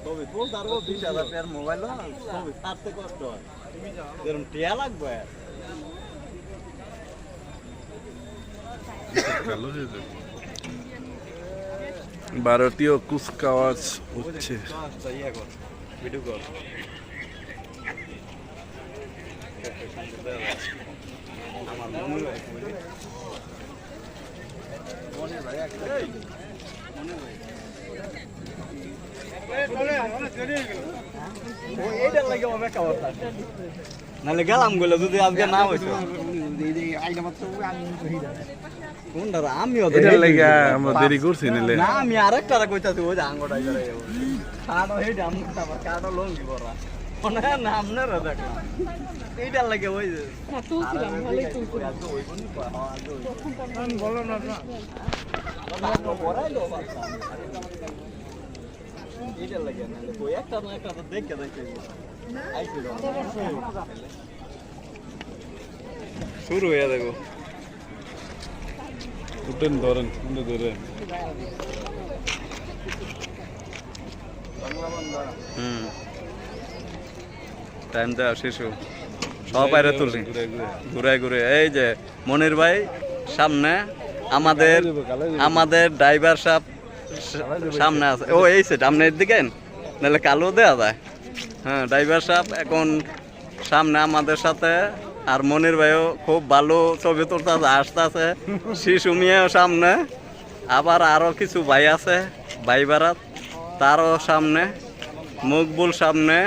ছবি তুলতে পারবো 20,000 টাকার মোবাইল ছবি ছাড়তে কষ্ট হয় যেরকম টিয়া লাগবে ভারতীয় কুচকাওয়াজ হচ্ছে ভিডিও কল আমার মনে হয় নাহলে গেলাম গেলে যদি আজকে না হইতো আমিও আমরা দেরি করছি নিলে না আমি আরেকটা কইতাছি ওই যে আঙ্গটা কাটো এইটা আমার কাটো লঙ্গি পরা মনে হয় না আপনারা দেখলাম এইটার লাগে ওই যে তুলছিলাম ভালোই তুলছিলাম বলো না এইটার লাগে ওই একটা না একটা তো দেখে দেখে শুরু হয়ে দেখো উঠেন ধরেন ধরেন টাইম দেওয়া শিশু সব বাইরে তুলি ঘুরে ঘুরে এই যে মনির ভাই সামনে আমাদের ড্রাইভার সাহেব সামনে আছে ও এই সেট আপনি এদিকে নাহলে কালো দেওয়া যায় হ্যাঁ ড্রাইভার সাহেব এখন সামনে আমাদের সাথে আর মনির ভাইও খুব ভালো ছবি তুলতে আসতেছে শিশু মেয়েও সামনে আবার আরো কিছু ভাই আছে ভাই বারাত তারও সামনে মকবুল সামনে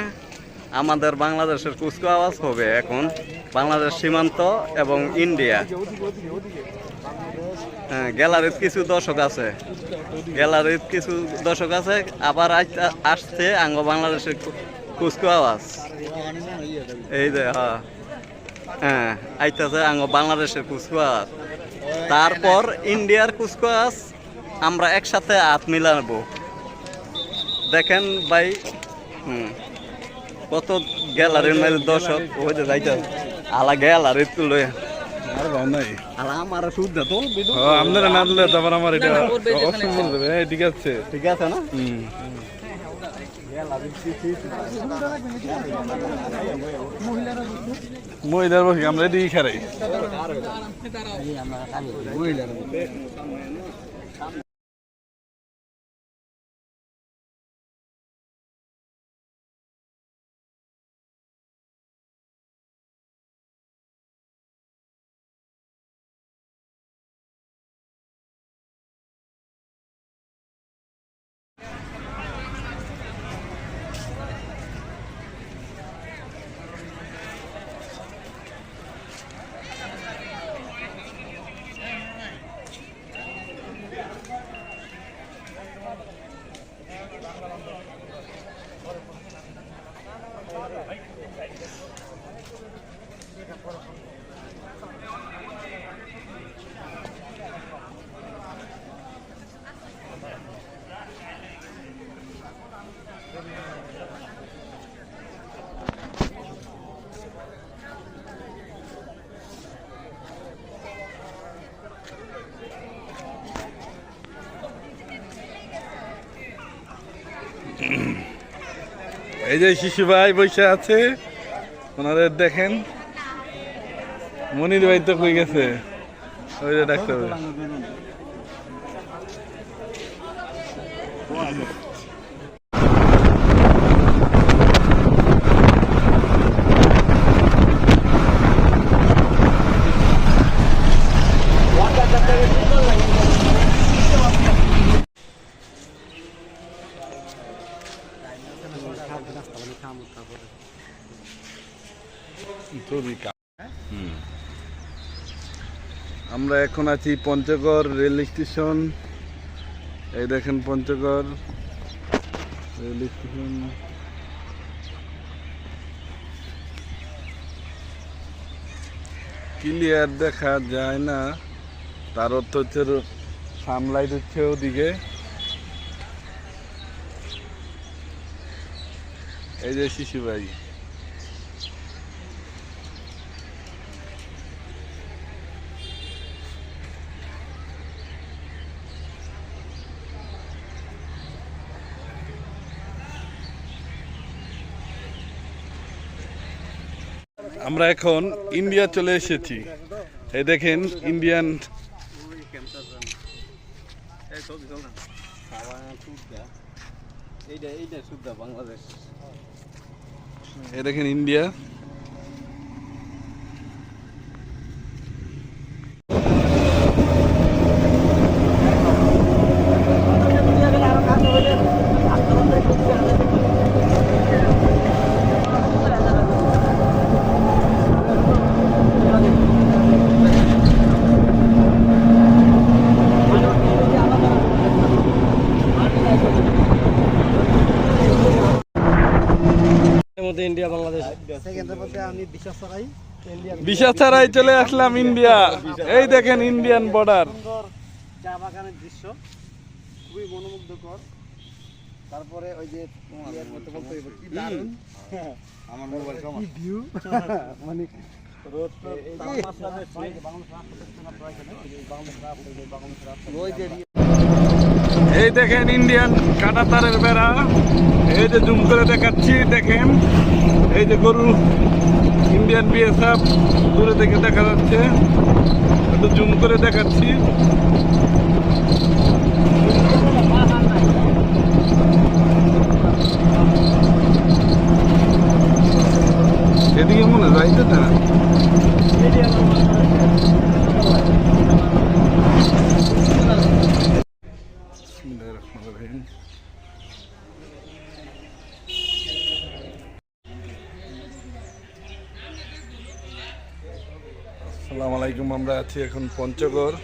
আমাদের বাংলাদেশের কুচকাওয়াজ হবে এখন বাংলাদেশ সীমান্ত এবং ইন্ডিয়া হ্যাঁ গ্যালারির কিছু দর্শক আছে আবার আসছে আঙ্গ বাংলাদেশের কুচকাওয়াজ এই যে হ্যাঁ আইতাছে আঙ্গ বাংলাদেশের কুচকাওয়াজ তারপর ইন্ডিয়ার কুচকাওয়াজ আমরা একসাথে হাত মিলাবো দেখেন ভাই কত গ্যালারির মেলে দর্শক ওই যে যাইতে আলা গ্যালারি তুলে আর ভাব নাই আর আমার শুদ্ধ তো আপনারা না দিলে তারপর আমার এটা অসম্ভব দেবে ঠিক আছে না মহিলার বসে আমরা এদিকে খেলাই এই যে শিশু ভাই বসে আছে ওনাদের দেখেন মনির ভাই তো কই গেছে ওই যে ডাক্তার আমরা এখন আছি পঞ্চগড় রেল স্টেশন এই দেখেন পঞ্চগড় রেল স্টেশন ক্লিয়ার দেখা যায় না তার অর্থ হচ্ছে সানলাইট হচ্ছে ওদিকে। এই যে শিশু ভাই, আমরা এখন ইন্ডিয়া চলে এসেছি। এই দেখেন ইন্ডিয়ান, বাংলাদেশ। এই দেখেন ইন্ডিয়া। ইন্ডিয়া বাংলাদেশ বিশাছাড়াই চলে আসলাম ইন্ডিয়া। এই দেখেন ইন্ডিয়ান বর্ডার। চা বাগানের দৃশ্য খুবই মনোমুগ্ধকর। তারপরে ওই যে কি দারুণ আমার মোবাইল কি ভিউ মানে এই দেখেন ইন্ডিয়ান কাঁটাতারের বেড়া। এই যে জুম করে দেখাচ্ছি, দেখেন এই যে গরু, ইন্ডিয়ান বিএসএফ দূরে থেকে দেখা যাচ্ছে, একটু জুম করে দেখাচ্ছি। এদিকে মনে যাইতে না। আসসালামু আলাইকুম। আমরা আছি এখন পঞ্চগড়।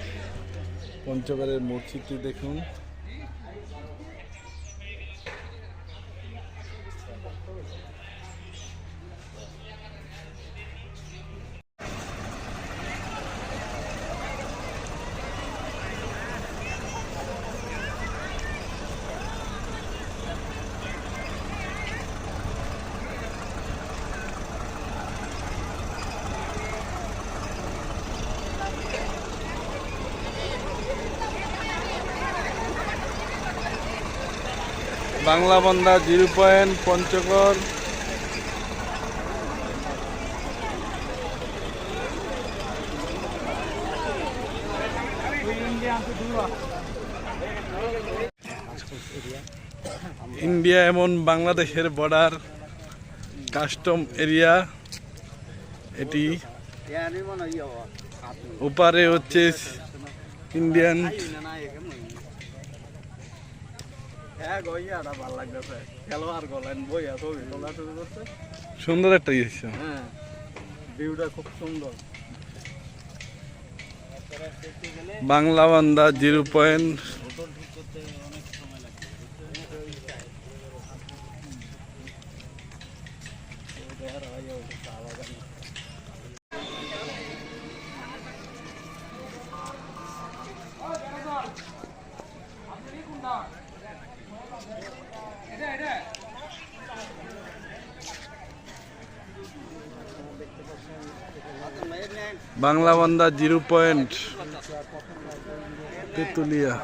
পঞ্চগড়ের মসজিদটি দেখুন। বাংলাবান্ধা 0 পয়েন্ট পঞ্চগড়। ইন্ডিয়া এমন বাংলাদেশের বর্ডার কাস্টম এরিয়া। এটি ওপারে হচ্ছে ইন্ডিয়ান। সুন্দর একটা ইয়ে, ভিউটা খুব সুন্দর। বাংলাবান্ধা 0 পয়েন্ট। বাংলাবান্ধা 0 পয়েন্ট তেতুলিয়া।